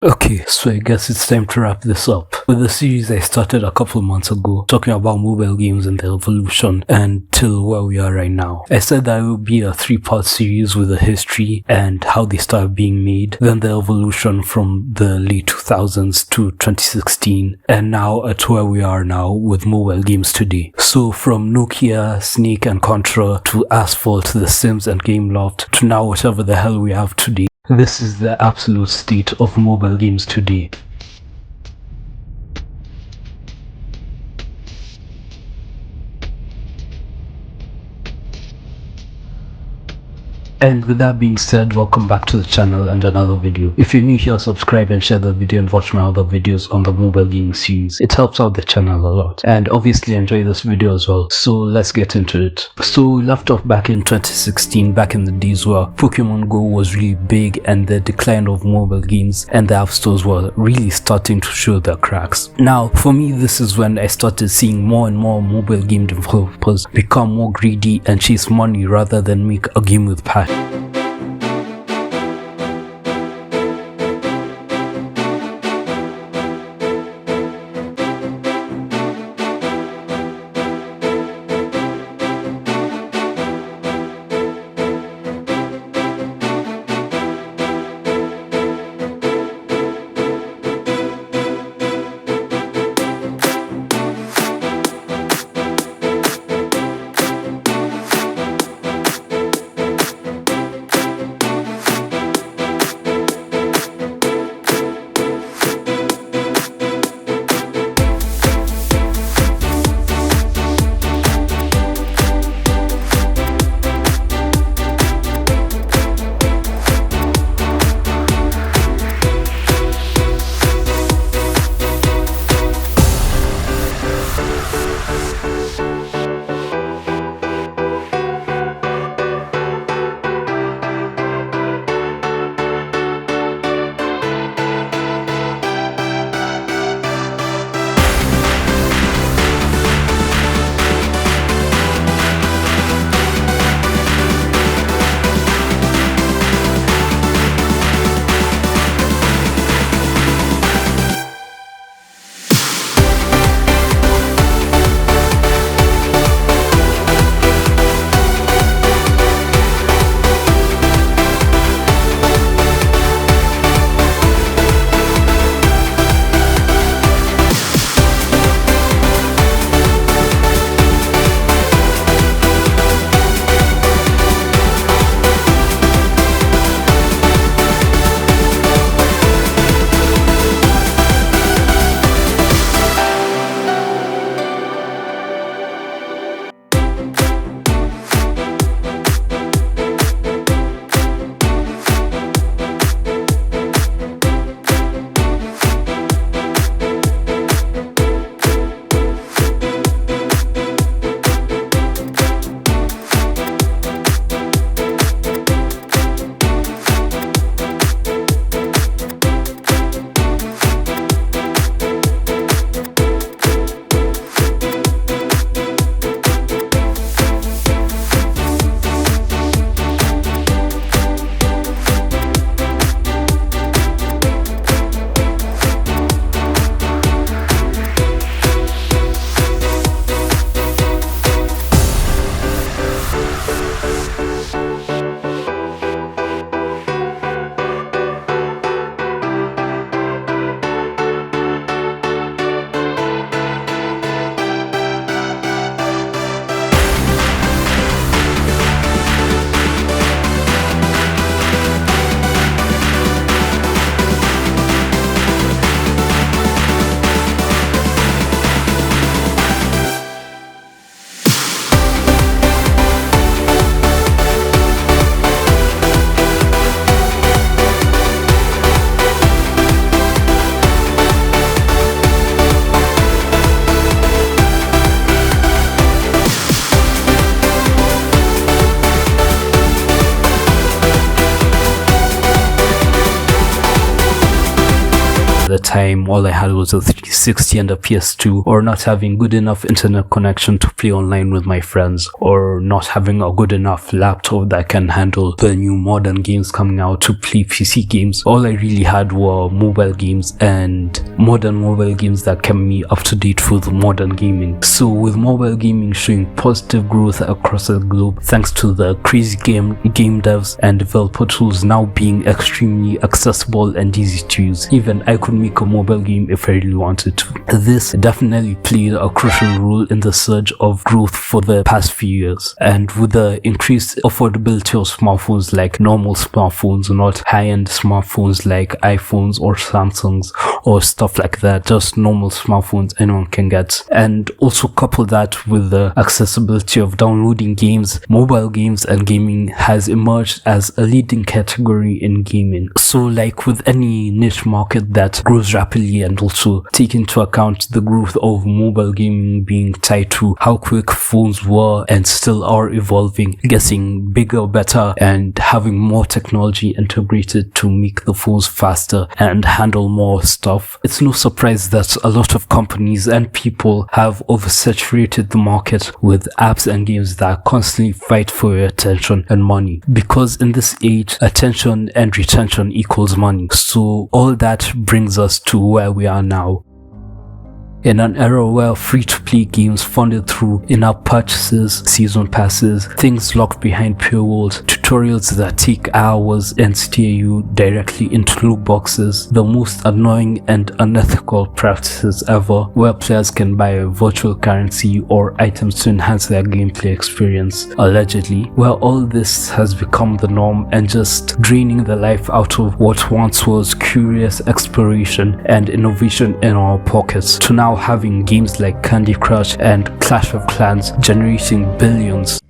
Okay, so I guess it's time to wrap this up. With the series I started a couple months ago, talking about mobile games and their evolution until where we are right now. I said that it would be a 3-part series with the history and how they started being made, then the evolution from the late 2000s to 2016, and now at where we are now with mobile games today. So from Nokia, Snake and Contra to Asphalt, The Sims and Gameloft to now whatever the hell we have today. This is the absolute state of mobile games today. And with that being said, welcome back to the channel and another video. If you're new here, subscribe and share the video and watch my other videos on the mobile gaming series. It helps out the channel a lot. And obviously enjoy this video as well. So let's get into it. So we left off back in 2016, back in the days where Pokemon Go was really big and the decline of mobile games and the app stores were really starting to show their cracks. Now, for me, this is when I started seeing more and more mobile game developers become more greedy and chase money rather than make a game with passion. the time all I had was a 360 and a PS2, or not having good enough internet connection to play online with my friends, or not having a good enough laptop that can handle the new modern games coming out to play PC games. All I really had were mobile games and modern mobile games that kept me up to date with modern gaming. So with mobile gaming showing positive growth across the globe thanks to the crazy game devs and developer tools now being extremely accessible and easy to use, even I could make a mobile game if I really wanted to. This definitely played a crucial role in the surge of growth for the past few years, and with the increased affordability of smartphones, like normal smartphones, not high-end smartphones like iPhones or Samsungs or stuff like that, just normal smartphones anyone can get, and also couple that with the accessibility of downloading games, mobile games and gaming has emerged as a leading category in gaming. So like with any niche market that grows rapidly, and also take into account the growth of mobile gaming being tied to how quick phones were and still are evolving, getting bigger, better, and having more technology integrated to make the phones faster and handle more stuff, it's no surprise that a lot of companies and people have oversaturated the market with apps and games that constantly fight for your attention and money, because in this age attention and retention equals money. So all that brings us to where we are now. In an era where free-to-play games funded through in-app purchases, season passes, things locked behind paywalls, tutorials that take hours and steer you directly into loot boxes, the most annoying and unethical practices ever, where players can buy a virtual currency or items to enhance their gameplay experience, allegedly, where all this has become the norm and just draining the life out of what once was curious exploration and innovation in our pockets, to now having games like Candy Crush and Clash of Clans generating billions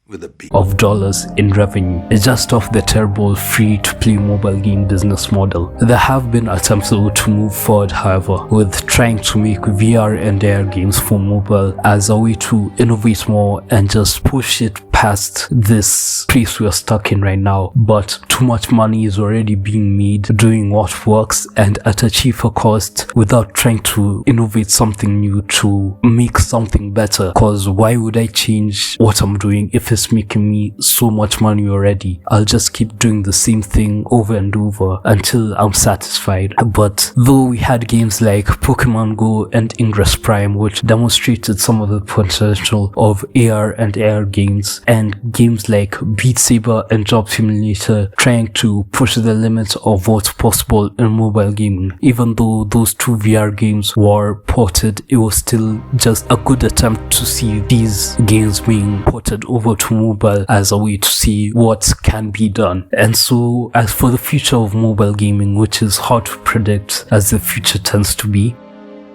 with a B of dollars in revenue. It's just off the terrible free-to-play mobile game business model. There have been attempts though to move forward, however, with trying to make VR and AR games for mobile as a way to innovate more and just push it past this place we're stuck in right now. But too much money is already being made doing what works and at a cheaper cost without trying to innovate something new to make something better. Cause why would I change what I'm doing if it's making me so much money already? I'll just keep doing the same thing over and over until I'm satisfied. But though we had games like Pokemon Go and Ingress Prime, which demonstrated some of the potential of AR and AR games, and games like Beat Saber and Job Simulator trying to push the limits of what's possible in mobile gaming. Even though those two VR games were ported, it was still just a good attempt to see these games being ported over to mobile as a way to see what can be done. And so as for the future of mobile gaming, which is hard to predict as the future tends to be,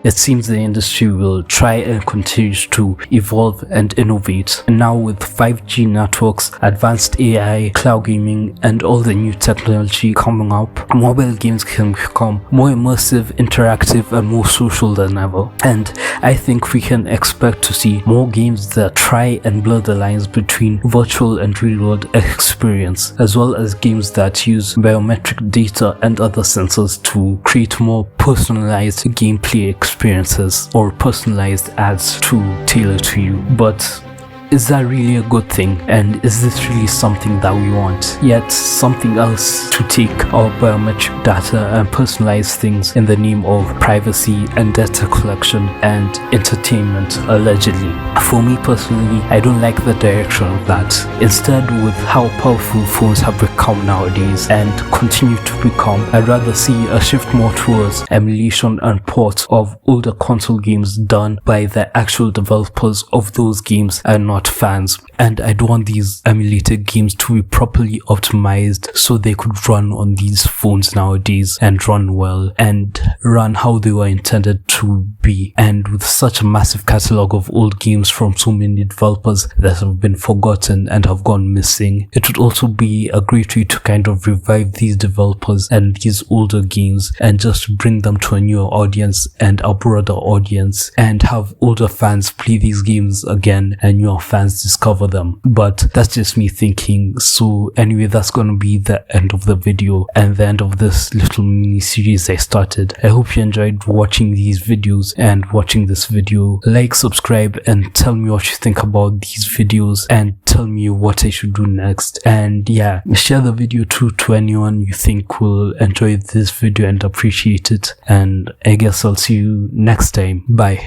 it seems the industry will try and continue to evolve and innovate. And now with 5G networks, advanced AI, cloud gaming, and all the new technology coming up, mobile games can become more immersive, interactive, and more social than ever. And I think we can expect to see more games that try and blur the lines between virtual and real-world experience, as well as games that use biometric data and other sensors to create more personalized gameplay experiences or personalized ads to tailor to you. But is that really a good thing? And is this really something that we want? Yet something else to take our biometric data and personalize things in the name of privacy and data collection and entertainment, allegedly. For me personally, I don't like the direction of that. Instead, with how powerful phones have become nowadays and continue to become, I'd rather see a shift more towards emulation and ports of older console games done by the actual developers of those games and not fans. And I'd want these emulated games to be properly optimized so they could run on these phones nowadays and run well and run how they were intended to be. And with such a massive catalog of old games from so many developers that have been forgotten and have gone missing, it would also be a great way to kind of revive these developers and these older games and just bring them to a newer audience and a broader audience and have older fans play these games again and newer fans discover them. But that's just me thinking. So anyway, that's going to be the end of the video and the end of this little mini series I started. I hope you enjoyed watching these videos and watching this video. Like, subscribe, and tell me what you think about these videos, and tell me what I should do next. And yeah, share the video too to anyone you think will enjoy this video and appreciate it. And I guess I'll see you next time. Bye.